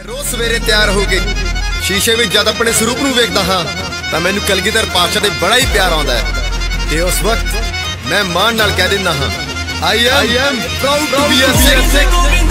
रोज सवेरे तैयार होके शीशे में जद अपने स्वरूप नूं वेखदा हां तां मैनूं कलगीधर पातशाह ते बड़ा ही प्यार आउंदा है ते उस वक्त मैं मान नाल कह दिंदा हां I am proud to be a Sikh.